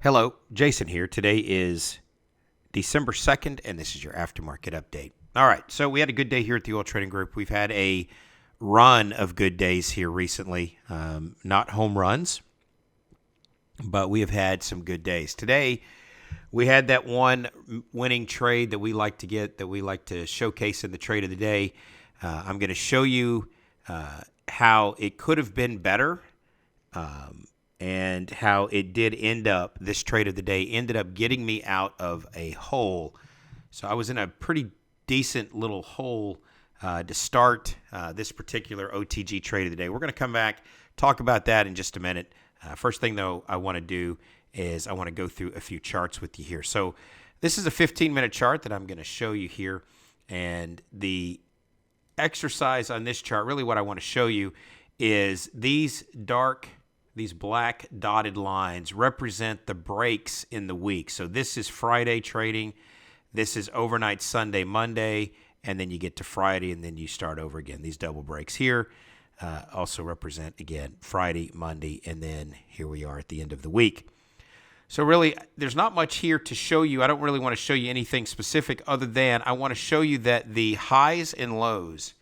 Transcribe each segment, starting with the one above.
Hello, Jason here. Today is December 2nd, and this is your aftermarket update. All right, so we had a good day here at the Oil Trading Group. We've had a run of good days here recently. Not home runs, but we have had some good days. Today, we had that one winning trade that we like to get, that we like to showcase in the trade of the day. I'm going to show you how it could have been better. And how it did end up, this trade of the day ended up getting me out of a hole. So I was in a pretty decent little hole to start this particular OTG trade of the day. We're going to come back, talk about that in just a minute. First thing, though, I want to do is I want to go through a few charts with you here. So this is a 15-minute chart that I'm going to show you here. And the exercise on this chart, really what I want to show you is these black dotted lines represent the breaks in the week. So this is Friday trading. This is overnight Sunday, Monday, and then you get to Friday, and then you start over again. These double breaks here also represent, again, Friday, Monday, and then here we are at the end of the week. So really, there's not much here to show you. I don't really want to show you anything specific other than I want to show you that the highs and lows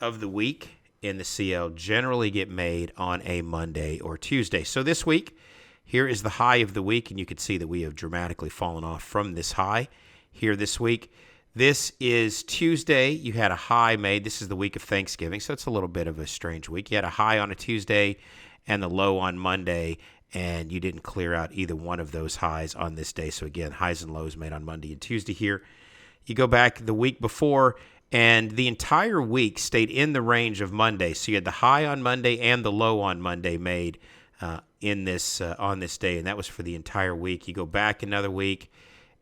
of the week in the CL generally get made on a Monday or Tuesday. So this week, here is the high of the week, and you can see that we have dramatically fallen off from this high here this week. This is Tuesday. You had a high made. This is the week of Thanksgiving, so it's a little bit of a strange week. You had a high on a Tuesday and the low on Monday, and you didn't clear out either one of those highs on this day. So again, highs and lows made on Monday and Tuesday here. You go back the week before, and the entire week stayed in the range of Monday. So you had the high on Monday and the low on Monday made in this on this day, and that was for the entire week. You go back another week,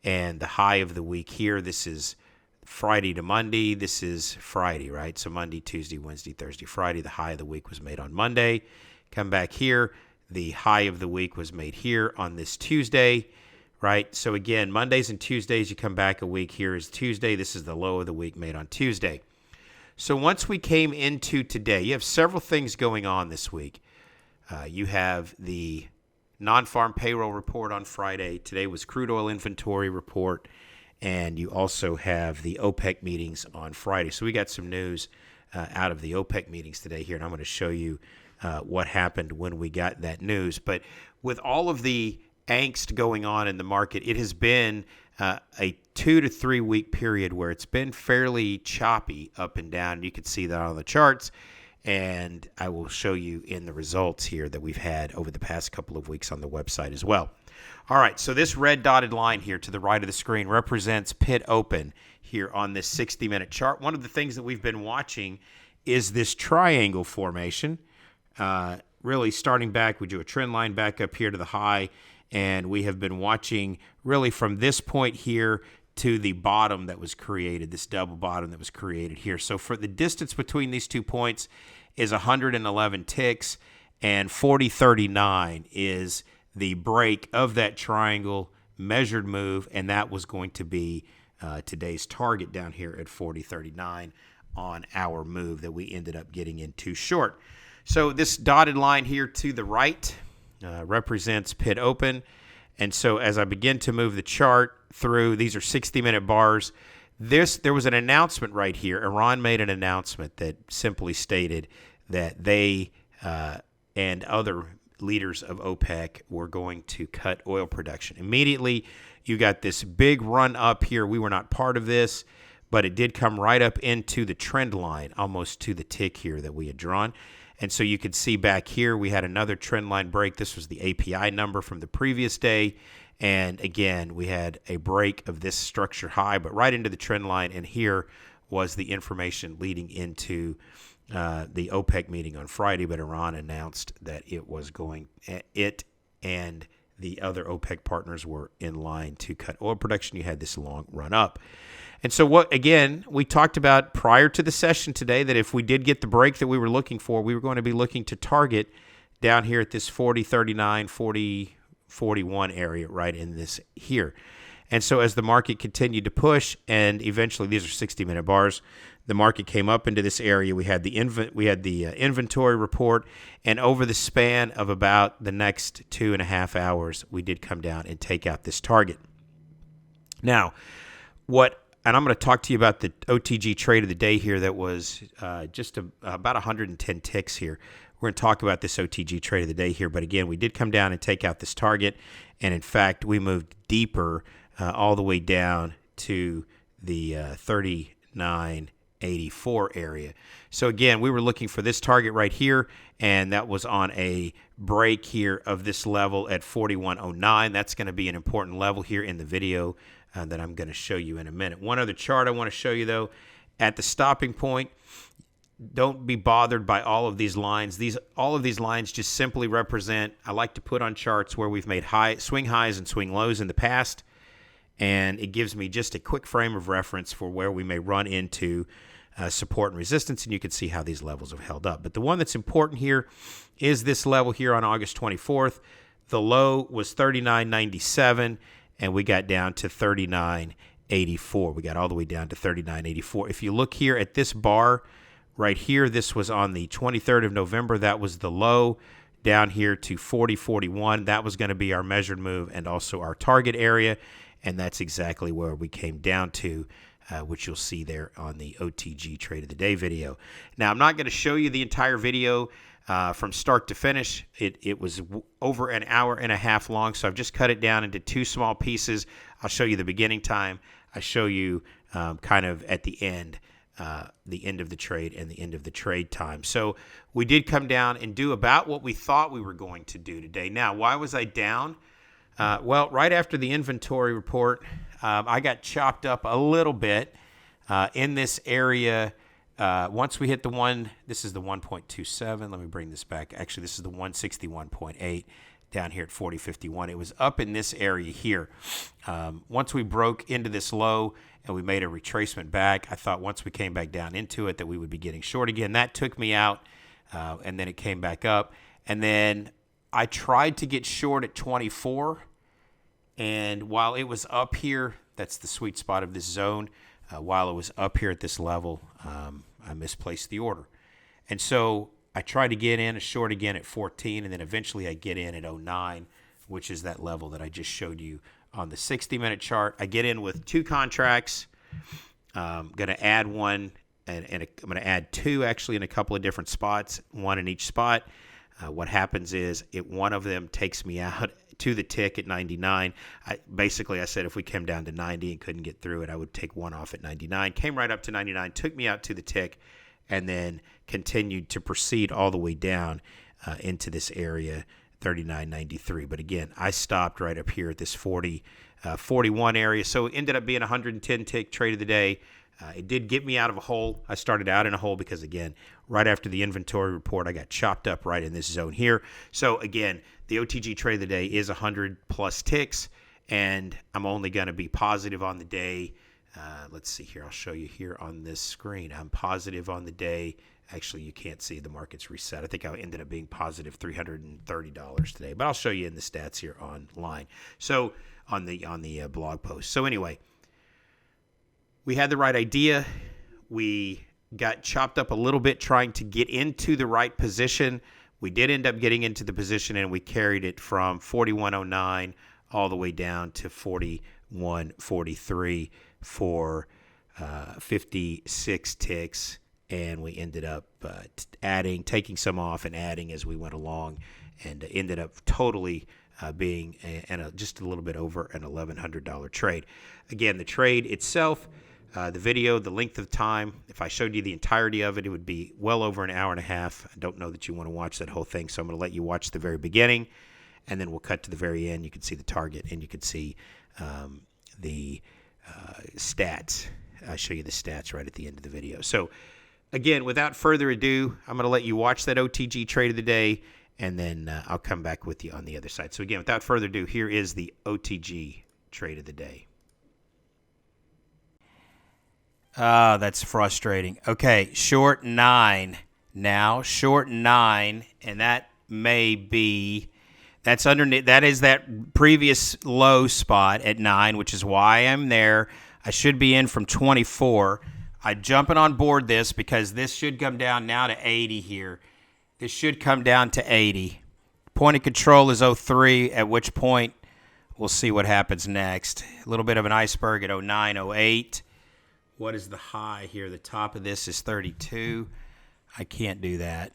and the high of the week here, this is Friday to Monday. This is Friday, right? So Monday, Tuesday, Wednesday, Thursday, Friday. The high of the week was made on Monday. Come back here. The high of the week was made here on this Tuesday. Right? So again, Mondays and Tuesdays, you come back a week. Here is Tuesday. This is the low of the week made on Tuesday. So once we came into today, you have several things going on this week. You have the non-farm payroll report on Friday. Today was crude oil inventory report. And you also have the OPEC meetings on Friday. So we got some news out of the OPEC meetings today here, and I'm going to show you what happened when we got that news. But with all of the angst going on in the market, it has been a 2 to 3 week period where it's been fairly choppy up and down. You can see that on the charts, and I will show you in the results here that we've had over the past couple of weeks on the website as well. All right, so this red dotted line here to the right of the screen represents pit open here on this 60-minute chart. One of the things that we've been watching is this triangle formation. Really starting back, we do a trend line back up here to the high, and we have been watching really from this point here to the bottom that was created, this double bottom that was created here. So for the distance between these 2 points is 111 ticks, and 40.39 is the break of that triangle measured move, and that was going to be today's target down here at 40.39 on our move that we ended up getting in too short. So this dotted line here to the right represents pit open. And so as I begin to move the chart through, these are 60-minute bars. There was an announcement right here. Iran made an announcement that simply stated that they and other leaders of OPEC were going to cut oil production. Immediately, you got this big run up here. We were not part of this, but it did come right up into the trend line, almost to the tick here that we had drawn. And so you could see back here, we had another trend line break. This was the API number from the previous day. And again, we had a break of this structure high, but right into the trend line. And here was the information leading into the OPEC meeting on Friday. But Iran announced that it and the other OPEC partners were in line to cut oil production. You had this long run up. And so we talked about prior to the session today that if we did get the break that we were looking for, we were going to be looking to target down here at this 40.39, 40.41 area right in this here. And so as the market continued to push, and eventually these are 60-minute bars, the market came up into this area. We had the inventory report, and over the span of about the next 2.5 hours, we did come down and take out this target. Now, and I'm going to talk to you about the OTG trade of the day here that was about 110 ticks here. We're going to talk about this OTG trade of the day here, but again, we did come down and take out this target, and in fact, we moved deeper all the way down to the 39.84 area. So again, we were looking for this target right here, and that was on a break here of this level at 41.09. That's going to be an important level here in the video that I'm going to show you in a minute. One other chart I want to show you, though, at the stopping point, don't be bothered by all of these lines. All of these lines just simply represent, I like to put on charts where we've made swing highs and swing lows in the past, and it gives me just a quick frame of reference for where we may run into support and resistance, and you can see how these levels have held up. But the one that's important here is this level here on August 24th. The low was 39.97, and we got down to 39.84. We got all the way down to 39.84. If you look here at this bar right here, this was on the 23rd of November. That was the low down here to 40.41. That was going to be our measured move and also our target area, and that's exactly where we came down to, which you'll see there on the OTG Trade of the Day video. Now, I'm not going to show you the entire video from start to finish. It was over an hour and a half long, so I've just cut it down into two small pieces. I'll show you the beginning time. I show you kind of at the end of the trade and the end of the trade time. So we did come down and do about what we thought we were going to do today. Now, why was I down? Well, right after the inventory report, I got chopped up a little bit in this area. Once we hit this is the 1.27. Let me bring this back. Actually, this is the 161.8 down here at 40.51. It was up in this area here. Once we broke into this low and we made a retracement back, I thought once we came back down into it that we would be getting short again. That took me out, and then it came back up. And then I tried to get short at 24, and while it was up here, that's the sweet spot of this zone, while it was up here at this level, I misplaced the order. And so I tried to get in a short again at 14, and then eventually I get in at 09, which is that level that I just showed you on the 60-minute chart. I get in with two contracts. I'm going to add one, and I'm going to add two actually in a couple of different spots, one in each spot. What happens is one of them takes me out to the tick at 99. I said if we came down to 90 and couldn't get through it, I would take one off at 99. Came right up to 99, took me out to the tick, and then continued to proceed all the way down into this area, 39.93. But again, I stopped right up here at this 41 area. So it ended up being a 110 tick trade of the day. It did get me out of a hole. I started out in a hole because, again, right after the inventory report, I got chopped up right in this zone here. So, again, the OTG trade of the day is 100-plus ticks, and I'm only going to be positive on the day. Let's see here. I'll show you here on this screen. I'm positive on the day. Actually, you can't see. The market's reset. I think I ended up being positive $330 today, but I'll show you in the stats here online. So, on the blog post. So, anyway, we had the right idea. We got chopped up a little bit trying to get into the right position. We did end up getting into the position, and we carried it from 41.09 all the way down to 41.43 for 56 ticks, and we ended up taking some off and adding as we went along, and ended up totally being just a little bit over an $1,100 trade. Again, the trade itself, the video, the length of time, if I showed you the entirety of it, it would be well over an hour and a half. I don't know that you want to watch that whole thing, so I'm going to let you watch the very beginning, and then we'll cut to the very end. You can see the target, and you can see the stats. I'll show you the stats right at the end of the video. So, again, without further ado, I'm going to let you watch that OTG trade of the day, and then I'll come back with you on the other side. So, again, without further ado, here is the OTG trade of the day. That's frustrating. Okay, short 9 now. Short 9, and that may be that's underneath. That is that previous low spot at 9, which is why I'm there. I should be in from 24. I'm jumping on board this because this should come down now to 80 here. This should come down to 80. Point of control is 03, at which point we'll see what happens next. A little bit of an iceberg at 09, 08. What is the high here? The top of this is 32. I can't do that.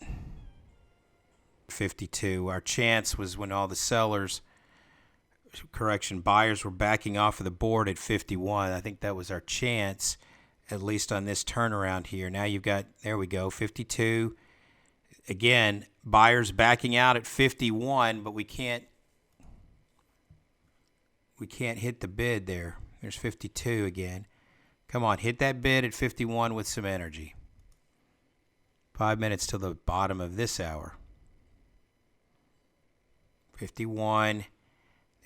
52. Our chance was when all the sellers, buyers were backing off of the board at 51. I think that was our chance, at least on this turnaround here. Now you've got, there we go, 52. Again, buyers backing out at 51, but we can't hit the bid there. There's 52 again. Come on, hit that bid at 51 with some energy. 5 minutes till the bottom of this hour. 51.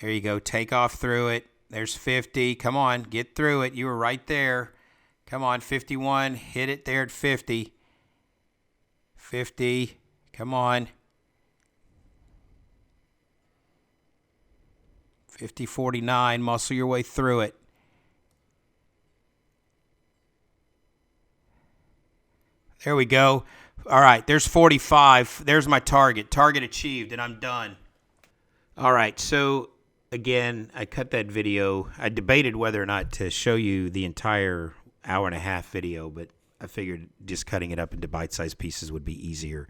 There you go. Take off through it. There's 50. Come on, get through it. You were right there. Come on, 51. Hit it there at 50. 50. Come on. 50, 49. Muscle your way through it. There we go. All right, there's 45. There's my target. Target achieved, and I'm done. All right, so again, I cut that video. I debated whether or not to show you the entire hour and a half video, but I figured just cutting it up into bite-sized pieces would be easier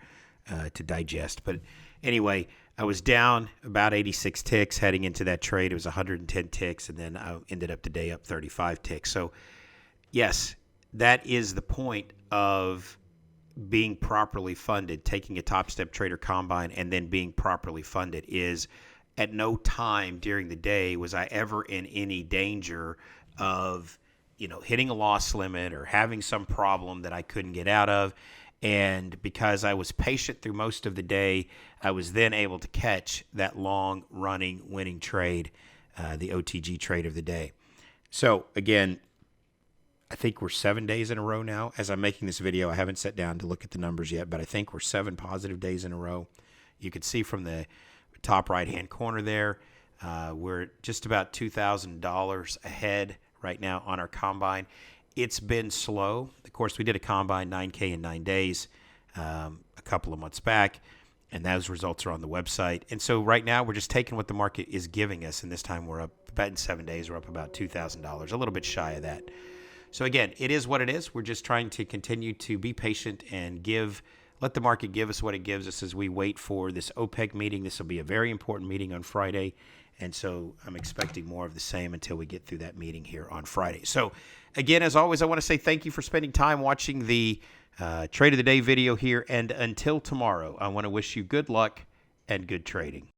to digest. But anyway, I was down about 86 ticks heading into that trade. It was 110 ticks, and then I ended up today up 35 ticks. So, yes, that is the point of being properly funded, taking a Top Step Trader Combine and then being properly funded. Is at no time during the day was I ever in any danger of, hitting a loss limit or having some problem that I couldn't get out of. And because I was patient through most of the day, I was then able to catch that long-running winning trade, the OTG trade of the day. So, again, I think we're 7 days in a row now. As I'm making this video, I haven't sat down to look at the numbers yet, but I think we're 7 positive days in a row. You can see from the top right-hand corner there, we're just about $2,000 ahead right now on our combine. It's been slow. Of course, we did a combine 9K in 9 days a couple of months back, and those results are on the website. And so right now we're just taking what the market is giving us, and this time we're up about in 7 days. We're up about $2,000, a little bit shy of that. So again, it is what it is. We're just trying to continue to be patient and let the market give us what it gives us as we wait for this OPEC meeting. This will be a very important meeting on Friday. And so I'm expecting more of the same until we get through that meeting here on Friday. So again, as always, I want to say thank you for spending time watching the Trade of the Day video here. And until tomorrow, I want to wish you good luck and good trading.